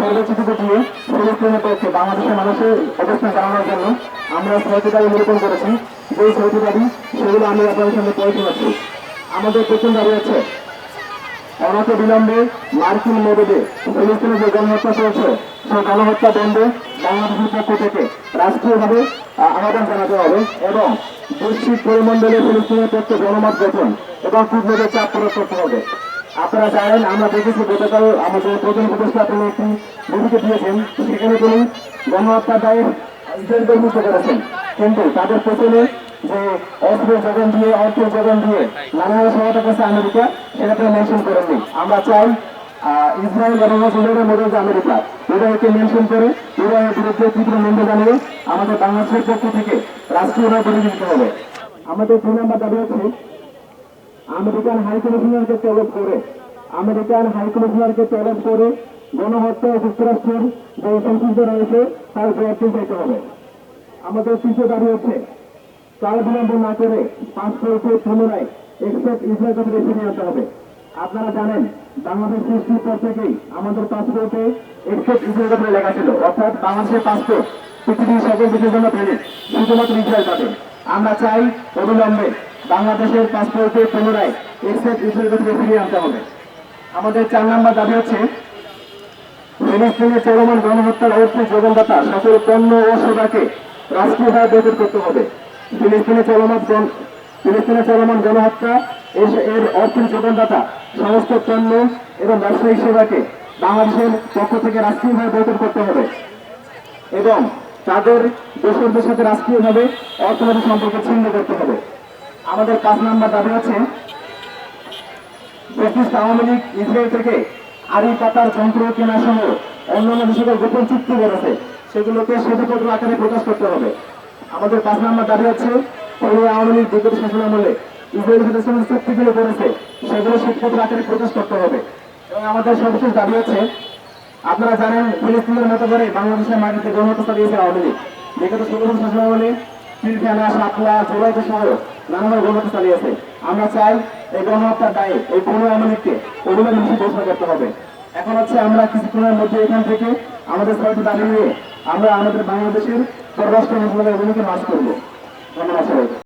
সর্বচিত্র দিয়ে ফিলিস্তিনের পক্ষে বাংলাদেশের মানুষের অবস্থান জানানোর জন্য আমরা 6টি দাবি নিরূপণ করেছি। যে 6টি দাবি সেগুলো আমি আপনাদের সঙ্গে পড়ে শোনাচ্ছি। আমাদের প্রথম দাবি হচ্ছে অনতি বিলম্বে মার্কিন মদদে ফিলিস্তিনে যে গণহত্যা চলছে সেই গণহত্যা বন্ধে বাংলাদেশের পক্ষ থেকে রাষ্ট্রীয়ভাবে আহ্বান জানাতে হবে এবং বৈশ্বিক পরিমণ্ডলে ফিলিস্তিনের পক্ষে জনমত গঠন এবং কূটনৈতিক চাপ প্রয়োগ করতে হবে। আপনারা জানেন, আমরা দেখেছি গতকাল আমাদের প্রধান উপদেষ্টা তিনি একটি বিবৃতি দিয়েছেন, সেখানে তিনি গণহত্যার দায়ে ইসরায়েলকে মুক্ত করেছেন, কিন্তু তাদের পেছনে যে অস্ত্রের যোগান দিয়ে অর্থের যোগান দিয়ে নানাভাবে সহায়তা করছে আমেরিকা, সেটা তিনি মেনশন করেননি। আমরা চাই ইসরায়েল এবং ইসরায়েলের মধ্যে যে আমেরিকা ইসরায়েলকে মেনশন করে ইসরায়েলের বিরুদ্ধে তীব্র নিন্দা জানিয়ে আমাদের বাংলাদেশের পক্ষ থেকে রাষ্ট্রীয়ভাবে বলে দিতে হবে। আমাদের 2 নম্বর দাবি হচ্ছে আমেরিকান হাইকমিশনারকে তলব করে গণহত্যা যুক্তরাষ্ট্রের যে সংশ্লিষ্ট রয়েছে তার জবাব চাইতে হবে। আমাদের তৃতীয় দাবি হচ্ছে কাল বিলম্ব না করে পাসপোর্টে পুনরায় এক্সপেক্ট ইসরায়েল কথা বেছে নিয়ে আসতে হবে। আপনারা জানেন, বাংলাদেশ সৃষ্টির পর থেকেই আমাদের পাসপোর্টে এক্সপেক্ট ইসরায়েল কথা লেখা ছিল, অর্থাৎ বাংলাদেশের পাসপোর্ট পৃথিবীর সকল দেশের জন্য ফেলে শুধুমাত্র ইসরায়েল পাবে। আমরা চাই অবিলম্বে বাংলাদেশের পাসপোর্টে পুনরায় এক্সপেক্ট ইসরায়েল কথা বেছে নিয়ে আসতে হবে। আমাদের 4 নম্বর দাবি হচ্ছে ফিলিস্তিনের চলমান গণহত্যার অর্থের যোগানদাতা সকল পণ্য ও সেবাকে রাষ্ট্রীয়ভাবে বৈধ করতে হবে। ফিলিস্তিনের চলমান গণহত্যা এর অর্থের যোগানদাতা সমস্ত পণ্য এবং ব্যবসায়িক সেবাকে বাংলাদেশের পক্ষ থেকে রাষ্ট্রীয়ভাবে বৈধ করতে হবে এবং তাদের দোষরদের সাথে রাষ্ট্রীয়ভাবে অর্থনৈতিক সম্পর্ক ছিন্ন করতে হবে। আমাদের 5 নম্বর দাবি হচ্ছে ব্রিটিশ আওয়ামী লীগ ইসরায়েল থেকে আড়ি পাতার যন্ত্র কেনা সহ অন্যান্য যে সকল গোপন চুক্তি করেছে সেগুলোকে শ্বেতপত্র আকারে প্রকাশ করতে হবে। আমাদের 5 নম্বর দাবি হচ্ছে আওয়ামী লীগ বিগত শাসনামলে ইসরায়েলের সাথে সমস্ত চুক্তিগুলো করেছে সেগুলো শ্বেতপত্র আকারে প্রকাশ করতে হবে। এবং আমাদের সর্বশেষ দাবি হচ্ছে, আপনারা জানেন ফিলিস্তিনের মতো করে বাংলাদেশের মাটিতে গণহত্যা চালিয়েছে আওয়ামী লীগ। বিগত 16 শাসনামলে পিলখানা, সাতলা, জোলাইতে সহ নানাভাবে গণহত্যা চালিয়েছে। আমরা চাই এই গণহত্যার দায়ে এই পুরো আওয়ামী লীগকে অবিলম্বে ঘোষণা করতে হবে। এখন হচ্ছে আমরা কিছুক্ষণের মধ্যে এখান থেকে আমাদের 6টি দাবি নিয়ে আমরা আমাদের বাংলাদেশের পররাষ্ট্র মন্ত্রণালয়ের ভূমিকা মার্চ করবো। ধন্যবাদ সবাইকে।